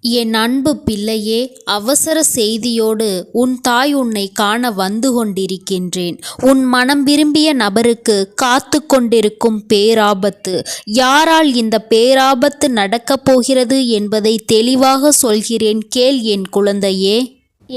என் அன்பு பிள்ளையே, அவசர செய்தியோடு உன் தாய் உன்னை காண வந்து கொண்டிருக்கின்றேன். உன் மனம் விரும்பிய நபருக்கு காத்து கொண்டிருக்கும் பேராபத்து. யாரால் இந்த பேராபத்து நடக்கப் போகிறது என்பதை தெளிவாக சொல்கிறேன், கேள் என் குழந்தையே.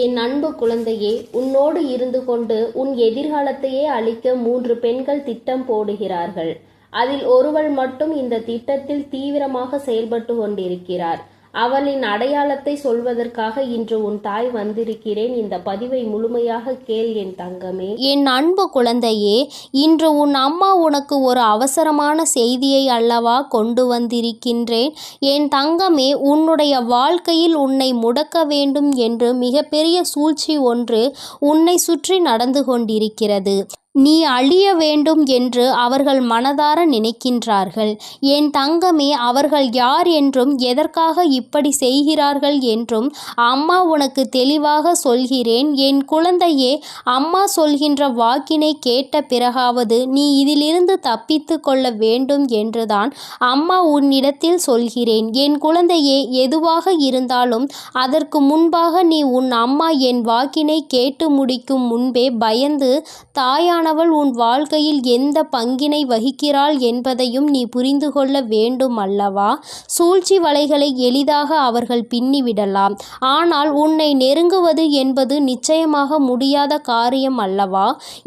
என் அன்பு குழந்தையே, உன்னோடு இருந்து கொண்டு உன் எதிர்காலத்தையே அழிக்க 3 பெண்கள் திட்டம் போடுகிறார்கள். அதில் ஒருவள் மட்டும் இந்த திட்டத்தில் தீவிரமாக செயல்பட்டு கொண்டிருக்கிறார். அவளின் அடையாளத்தை சொல்வதற்காக இன்று உன் தாய் வந்திருக்கிறேன். இந்த பதிவை முழுமையாக கேள் என் தங்கமே. என் அன்பு குழந்தையே, இன்று உன் அம்மா உனக்கு ஒரு அவசரமான செய்தியை அல்லவா கொண்டு வந்திருக்கின்றேன். என் தங்கமே, உன்னுடைய வாழ்க்கையில் உன்னை முடக்க வேண்டும் என்று மிகப்பெரிய சூழ்ச்சி ஒன்று உன்னை சுற்றி நடந்து கொண்டிருக்கிறது. நீ அழிய வேண்டும் என்று அவர்கள் மனதார நினைக்கின்றார்கள். என் தங்கமே, அவர்கள் யார் என்றும் எதற்காக இப்படி செய்கிறார்கள் என்றும் அம்மா உனக்கு தெளிவாக சொல்கிறேன். என் குழந்தையே, அம்மா சொல்கின்ற வாக்கினை கேட்ட பிறகாவது நீ இதிலிருந்து தப்பித்து கொள்ள வேண்டும் என்றுதான் அம்மா உன்னிடத்தில் சொல்கிறேன். என் குழந்தையே, எதுவாக இருந்தாலும் அதற்கு முன்பாக நீ உன் அம்மா என் வாக்கினை கேட்டு முடிக்கும் முன்பே பயந்து தாயான உன் வாழ்க்கையில் எந்த பங்கினை வகிக்கிறாள் என்பதையும் நீ புரிந்து கொள்ள வேண்டும் அல்லவா? சூழ்ச்சி வலைகளை எளிதாக அவர்கள் பின்னிவிடலாம். ஆனால் உன்னை நெருங்குவது என்பது நிச்சயமாக முடியாத காரியம் அல்லவா?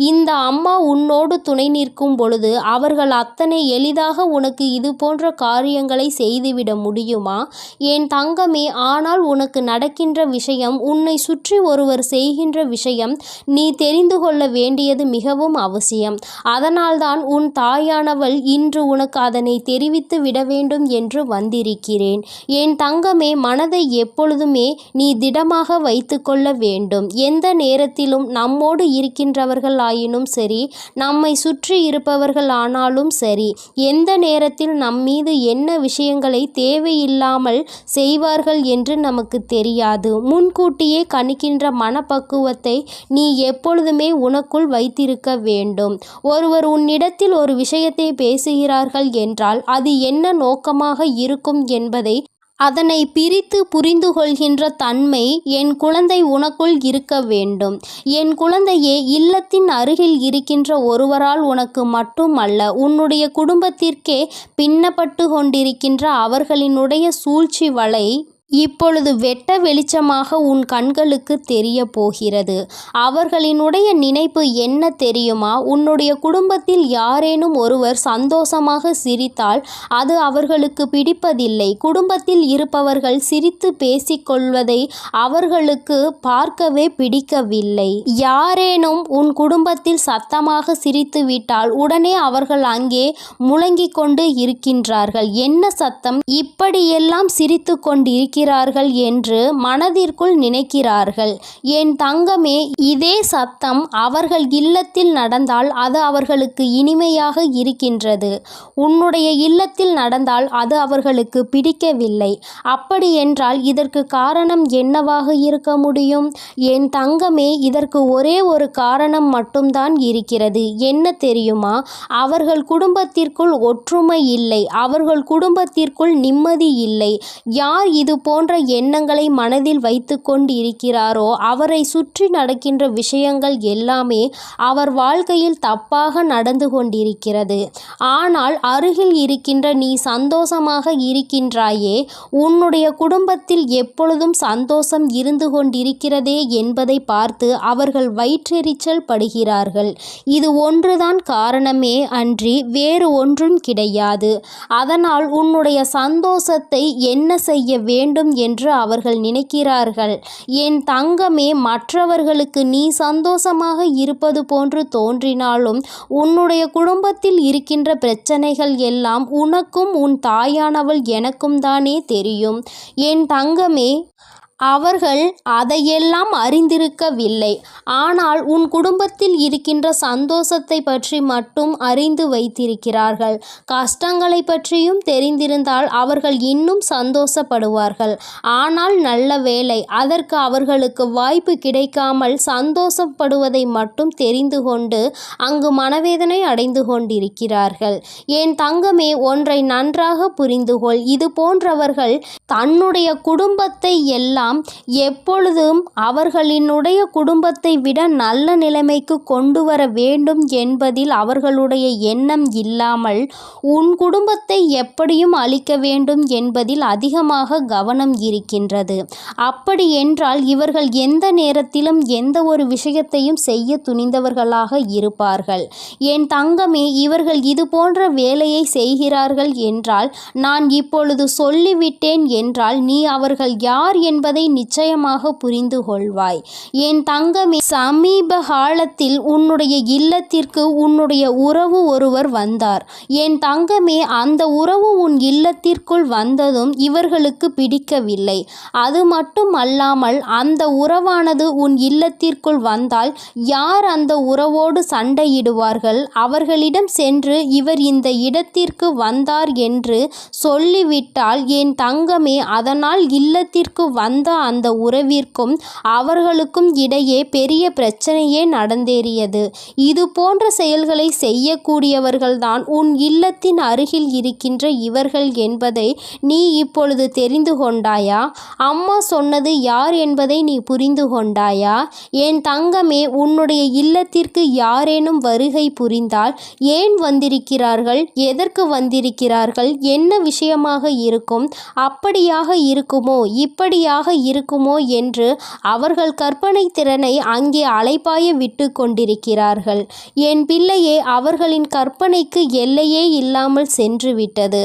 இந்த அம்மா உன்னோடு துணை நிற்கும் பொழுது அவர்கள் அத்தனை எளிதாக உனக்கு இது போன்ற காரியங்களை செய்துவிட முடியுமா என் தங்கமே? ஆனால் உனக்கு நடக்கின்ற விஷயம், உன்னை சுற்றி ஒருவர் செய்கின்ற விஷயம் நீ தெரிந்து கொள்ள வேண்டியது மிகவும் அவசியம். அதனால்தான் உன் தாயானவள் இன்று உனக்கு அதனை தெரிவித்து விட வேண்டும் என்று வந்திருக்கிறேன். என் தங்கமே, மனதை எப்பொழுதுமே நீ திடமாக வைத்து கொள்ள வேண்டும். எந்த நேரத்திலும் நம்மோடு இருக்கின்றவர்கள் ஆயினும் சரி, நம்மை சுற்றி இருப்பவர்கள் ஆனாலும் சரி, எந்த நேரத்தில் நம்மீது என்ன விஷயங்களை தேவையில்லாமல் செய்வார்கள் என்று நமக்கு தெரியாது. முன்கூட்டியே கணிக்கின்ற மனப்பக்குவத்தை நீ எப்பொழுதுமே உனக்குள் வைத்திருக்க வேண்டும். ஒருவர் உன்னிடத்தில் ஒரு விஷயத்தை பேசுகிறார்கள் என்றால் அது என்ன நோக்கமாக இருக்கும் என்பதை அதனை பிரித்து புரிந்து கொள்கின்ற தன்மை என் குழந்தை உனக்குள் இருக்க வேண்டும். என் குழந்தையே, இல்லத்தின் அருகில் இருக்கின்ற ஒருவரால் உனக்கு மட்டுமல்ல, உன்னுடைய குடும்பத்திற்கே பின்னப்பட்டு கொண்டிருக்கின்ற அவர்களினுடைய சூழ்ச்சி வலை இப்பொழுது வெட்ட வெளிச்சமாக உன் கண்களுக்கு தெரிய போகிறது. அவர்களினுடைய நினைப்பு என்ன தெரியுமா? உன்னுடைய குடும்பத்தில் யாரேனும் ஒருவர் சந்தோஷமாக சிரித்தால் அது அவர்களுக்கு பிடிப்பதில்லை. குடும்பத்தில் இருப்பவர்கள் சிரித்து பேசிக்கொள்வதை அவர்களுக்கு பார்க்கவே பிடிக்கவில்லை. யாரேனும் உன் குடும்பத்தில் சத்தமாக சிரித்து விட்டால் உடனே அவர்கள் அங்கே முழங்கிக் கொண்டு இருக்கின்றார்கள். என்ன சத்தம்? இப்படியெல்லாம் சிரித்து கொண்டிருக்கிறார்கள் என்று மனதிற்குள் நினைக்கிறார்கள். என் தங்கமே, இதே சத்தம் அவர்கள் இல்லத்தில் நடந்தால் அது அவர்களுக்கு இனிமையாக இருக்கின்றது. உன்னுடைய இல்லத்தில் நடந்தால் அது அவர்களுக்கு பிடிக்கவில்லை. அப்படி என்றால் இதற்கு காரணம் என்னவாக இருக்க முடியும்? என் தங்கமே, இதற்கு ஒரே ஒரு காரணம் மட்டும்தான் இருக்கிறது. என்ன தெரியுமா? அவர்கள் குடும்பத்திற்குள் ஒற்றுமை இல்லை. அவர்கள் குடும்பத்திற்குள் நிம்மதி இல்லை. யார் இது போன்ற எண்ணங்களை மனதில் வைத்து கொண்டு இருக்கிறாரோ அவரை சுற்றி நடக்கின்ற விஷயங்கள் எல்லாமே அவர் வாழ்க்கையில் தப்பாக நடந்து கொண்டிருக்கிறது. ஆனால் அருகில் இருக்கின்ற நீ சந்தோஷமாக இருக்கின்றாயே, உன்னுடைய குடும்பத்தில் எப்பொழுதும் சந்தோஷம் இருந்து கொண்டிருக்கிறதே என்பதை பார்த்து அவர்கள் வயிற்றெரிச்சல் படுகிறார்கள். இது ஒன்றுதான் காரணமே அன்றி வேறு ஒன்றும் கிடையாது. அதனால் உன்னுடைய சந்தோஷத்தை என்ன செய்ய வேண்டும் என்று அவர்கள் நினைக்கிறார்கள். என் தங்கமே, மற்றவர்களுக்கு நீ சந்தோஷமாக இருப்பது போன்று தோன்றினாலும் உன்னுடைய குடும்பத்தில் இருக்கின்ற பிரச்சனைகள் எல்லாம் உனக்கும் உன் தாயானவள் எனக்கும் தானே தெரியும். என் தங்கமே, அவர்கள் அதையெல்லாம் அறிந்திருக்கவில்லை. ஆனால் உன் குடும்பத்தில் இருக்கின்ற சந்தோஷத்தை பற்றி மட்டும் அறிந்து வைத்திருக்கிறார்கள். கஷ்டங்களை பற்றியும் தெரிந்திருந்தால் அவர்கள் இன்னும் சந்தோஷப்படுவார்கள். ஆனால் நல்ல வேளை, அதற்கு அவர்களுக்கு வாய்ப்பு கிடைக்காமல் சந்தோஷப்படுவதை மட்டும் தெரிந்து கொண்டு அங்கு மனவேதனை அடைந்து கொண்டிருக்கிறார்கள். என் தங்கமே, ஒன்றை நன்றாக புரிந்துகொள். இது போன்றவர்கள் தன்னுடைய குடும்பத்தை எல்லாம் எப்பொழுதும் அவர்களினுடைய குடும்பத்தை விட நல்ல நிலைமைக்கு கொண்டு வர வேண்டும் என்பதில் அவர்களுடைய எண்ணம் இல்லாமல் உன் குடும்பத்தை எப்படியும் அழிக்க வேண்டும் என்பதில் அதிகமாக கவனம் இருக்கின்றது. அப்படி என்றால் இவர்கள் எந்த நேரத்திலும் எந்த ஒரு விஷயத்தையும் செய்ய துணிந்தவர்களாக இருப்பார்கள். என் தங்கமே, இவர்கள் இது போன்ற வேலையை செய்கிறார்கள் என்றால், நான் இப்பொழுது சொல்லிவிட்டேன் என்றால் நீ அவர்கள் யார் என்பதை நிச்சயமாக புரிந்து கொள்வாய். என் தங்கமே, சமீப காலத்தில் உன்னுடைய இல்லத்திற்கு உன்னுடைய உறவு ஒருவர் வந்தார். என் தங்கமே, அந்த உறவு உன் இல்லத்திற்குள் வந்ததும் இவர்களுக்கு பிடிக்கவில்லை. அது மட்டும் அல்லாமல் அந்த உறவானது உன் இல்லத்திற்குள் வந்தால் யார் அந்த உறவோடு சண்டையிடுவார்கள்? அவர்களிடம் சென்று இவர் இந்த இடத்திற்கு வந்தார் என்று சொல்லிவிட்டால் என் தங்கமே, அதனால் இல்லத்திற்கு வந்த அந்த உறவிற்கும் அவர்களுக்கும் இடையே பெரிய பிரச்சனையே நடந்தேறியது. இது போன்ற செயல்களை செய்யக்கூடியவர்கள்தான் உன் இல்லத்தின் அருகில் இருக்கின்ற இவர்கள் என்பதை நீ இப்பொழுது தெரிந்து கொண்டாயா? அம்மா சொன்னது யார் என்பதை நீ புரிந்து கொண்டாயா? என் தங்கமே, உன்னுடைய இல்லத்திற்கு யாரேனும் வருகை புரிந்தால் ஏன் வந்திருக்கிறார்கள், எதற்கு வந்திருக்கிறார்கள், என்ன விஷயமாக இருக்கும், அப்படியாக இருக்குமோ இப்படியாக இருக்குமோ என்று அவர்கள் கற்பனை திறனை அங்கே அலைபாய விட்டு கொண்டிருக்கிறார்கள். என் பிள்ளையே, அவர்களின் கற்பனைக்கு எல்லையே இல்லாமல் சென்று விட்டது.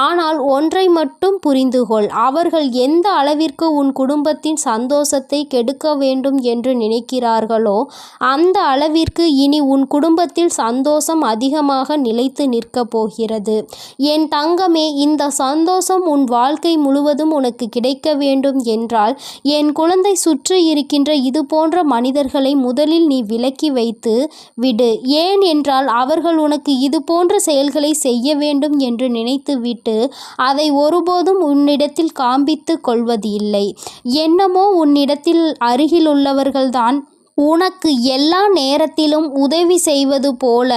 ஆனால் ஒன்றை மட்டும் புரிந்துகொள். அவர்கள் எந்த அளவிற்கு உன் குடும்பத்தின் சந்தோஷத்தை கெடுக்க வேண்டும் என்று நினைக்கிறார்களோ அந்த அளவிற்கு இனி உன் குடும்பத்தில் சந்தோஷம் அதிகமாக நிலைத்து நிற்கப் போகிறது. என் தங்கமே, இந்த சந்தோஷம் உன் வாழ்க்கை முழுவதும் உனக்கு கிடைக்க வேண்டும் என்றால் என் குழந்தை, சுற்றி இருக்கின்ற இது போன்ற மனிதர்களை முதலில் நீ விலக்கி வைத்து விடு. ஏன் என்றால் அவர்கள் உனக்கு இது போன்ற செயல்களை செய்ய வேண்டும் என்று நினைத்துவிட்டு அதை ஒருபோதும் உன்னிடத்தில் காண்பித்து கொள்வது இல்லை. என்னமோ உன்னிடத்தில் அருகிலுள்ளவர்கள்தான் உனக்கு எல்லா நேரத்திலும் உதவி செய்வது போல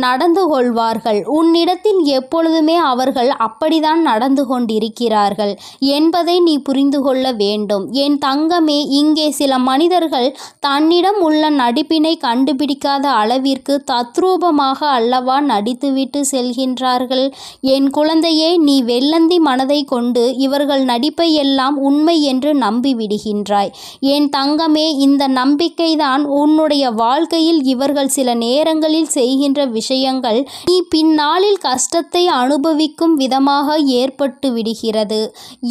நடந்து கொள்வார்கள். உன்னிடத்தில் எப்பொழுதுமே அவர்கள் அப்படித்தான் நடந்து கொண்டிருக்கிறார்கள் என்பதை நீ புரிந்து கொள்ள வேண்டும். என் தங்கமே, இங்கே சில மனிதர்கள் தன்னிடம் உள்ள நடிப்பினை கண்டுபிடிக்காத அளவிற்கு தத்ரூபமாக அல்லவா நடித்துவிட்டு செல்கின்றார்கள். என் குழந்தையே, நீ வெள்ளந்தி மனதை கொண்டு இவர்கள் நடிப்பை எல்லாம் உண்மை என்று நம்பிவிடுகின்றாய். என் தங்கமே, இந்த நம்பிக்கை தான் உன்னுடைய வாழ்க்கையில் இவர்கள் சில நேரங்களில் செய்கின்ற விஷயங்கள் நீ பின்னாளில் கஷ்டத்தை அனுபவிக்கும் விதமாக ஏற்பட்டு விடுகிறது.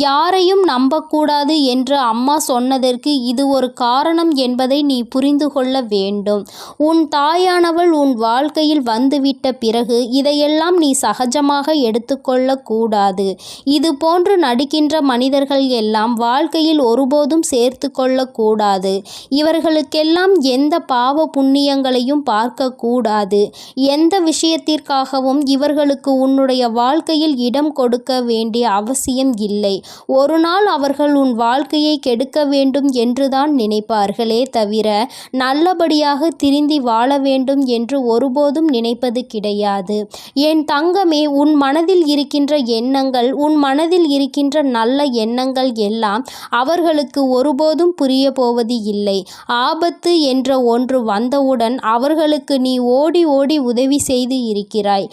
யாரையும் நம்பக்கூடாது என்று அம்மா சொன்னதற்கு இது ஒரு காரணம் என்பதை நீ புரிந்து கொள்ள வேண்டும். உன் தாயானவள் உன் வாழ்க்கையில் வந்துவிட்ட பிறகு இதையெல்லாம் நீ சகஜமாக எடுத்துக்கொள்ள கூடாது. இது போன்று நடிக்கின்ற மனிதர்கள் எல்லாம் வாழ்க்கையில் ஒருபோதும் சேர்த்து கொள்ளக்கூடாது. இவர்களுக்கெல்லாம் எந்த பாவ புண்ணியங்களையும் பார்க்க கூடாது. எந்த விஷயத்திற்காகவும் இவர்களுக்கு உன்னுடைய வாழ்க்கையில் இடம் கொடுக்க வேண்டிய அவசியம் இல்லை. ஒரு நாள் அவர்கள் உன் வாழ்க்கையை கெடுக்க வேண்டும் என்றுதான் நினைப்பார்களே தவிர நல்லபடியாக திருந்தி வாழ வேண்டும் என்று ஒருபோதும் நினைப்பது கிடையாது. என் தங்கமே, உன் மனதில் இருக்கின்ற எண்ணங்கள், உன் மனதில் இருக்கின்ற நல்ல எண்ணங்கள் எல்லாம் அவர்களுக்கு ஒருபோதும் புரிய போவது இல்லை. ஆபத்து என்ற ஒன்று வந்தவுடன் அவர்களுக்கு நீ ஓடி ஓடி உதவி செய்து இருக்கிறாய்.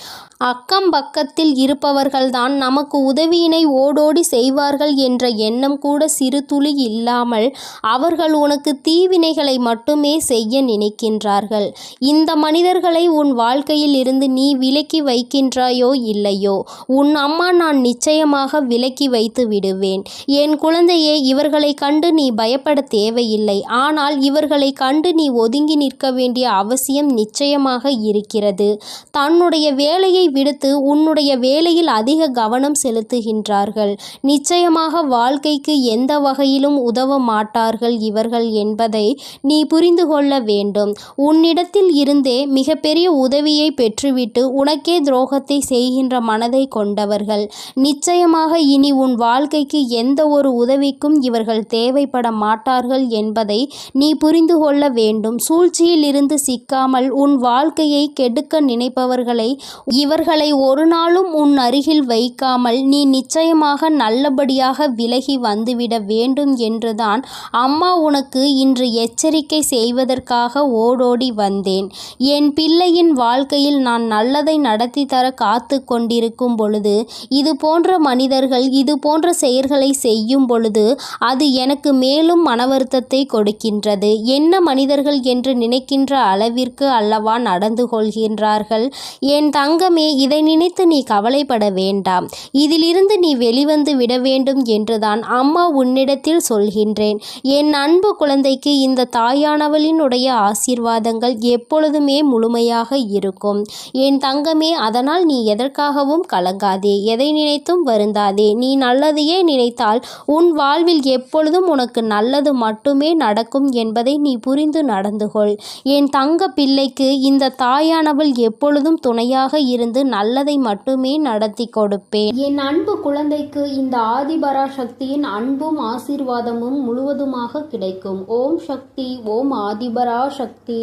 அக்கம் பக்கத்தில் இருப்பவர்கள்தான் நமக்கு உதவியினை ஓடோடி செய்வார்கள் என்ற எண்ணம் கூட சிறு துளி இல்லாமல் அவர்கள் உனக்கு தீவினைகளை மட்டுமே செய்ய நினைக்கின்றார்கள். இந்த மனிதர்களை உன் வாழ்க்கையில் இருந்து நீ விலக்கி வைக்கின்றாயோ இல்லையோ, உன் அம்மா நான் நிச்சயமாக விலக்கி வைத்து விடுவேன். என் குழந்தையே, இவர்களை கண்டு நீ பயப்பட தேவையில்லை. ஆனால் இவர்களை கண்டு நீ ஒதுங்கி நிற்க வேண்டிய அவசியம் நிச்சயமாக இருக்கிறது. தன்னுடைய வேலையை விடுத்து உன்னுடைய வேலையில் அதிக கவனம் செலுத்துகின்றார்கள். நிச்சயமாக வாழ்க்கைக்கு எந்த வகையிலும் உதவ மாட்டார்கள் இவர்கள் என்பதை நீ புரிந்து கொள்ள வேண்டும். உன்னிடத்தில் இருந்தே மிகப்பெரிய உதவியை பெற்றுவிட்டு உனக்கே துரோகத்தை செய்கின்ற மனதை கொண்டவர்கள். நிச்சயமாக இனி உன் வாழ்க்கைக்கு எந்த ஒரு உதவிக்கும் இவர்கள் தேவைப்பட மாட்டார்கள் என்பதை நீ புரிந்து கொள்ள வேண்டும். சூழ்ச்சியில் இருந்து சிக்காமல் உன் வாழ்க்கையை கெடுக்க நினைப்பவர்களை இவர்களை ஒரு நாளும் உன் அருகில் வைக்காமல் நீ நிச்சயமாக நல்லபடியாக விலகி வந்துவிட வேண்டும் என்றுதான் அம்மா உனக்கு இன்று எச்சரிக்கை செய்வதற்காக ஓடோடி வந்தேன். என் பிள்ளையின் வாழ்க்கையில் நான் நல்லதை நடத்தி தர காத்து கொண்டிருக்கும் பொழுது இது போன்ற மனிதர்கள் இது போன்ற செயல்களை செய்யும் பொழுது அது எனக்கு மேலும் மன வருத்தத்தை கொடுக்கின்றது. என்ன மனிதர்கள் என்று நினைக்கின்ற அளவிற்கு அல்லவா நடந்து கொள்கின்றார்கள். என் தங்கமே, இதை நினைத்து நீ கவலைப்பட வேண்டாம். இதிலிருந்து நீ வெளிவந்து விட வேண்டும் என்றுதான் அம்மா உன்னிடத்தில் சொல்கின்றேன். என் அன்பு குழந்தைக்கு இந்த தாயானவளினுடைய ஆசீர்வாதங்கள் எப்பொழுதுமே முழுமையாக இருக்கும். என் தங்கமே, அதனால் நீ எதற்காகவும் கலங்காதே, எதை நினைத்தும் வருந்தாதே. நீ நல்லதையே நினைத்தால் உன் வாழ்வில் எப்பொழுதும் உனக்கு நல்லது மட்டுமே நடக்கும் என்பதை நீ புரிந்து நடந்து கொள். என் தங்க பிள்ளைக்கு இந்த தாயானவள் எப்பொழுதும் துணையாக இருந்து நல்லதை மட்டுமே நடத்தி கொடுப்பேன். என் அன்பு குழந்தைக்கு இந்த ஆதிபராசக்தியின் அன்பும் ஆசீர்வாதமும் முழுவதுமாக கிடைக்கும். ஓம் சக்தி, ஓம் ஆதிபராசக்தி.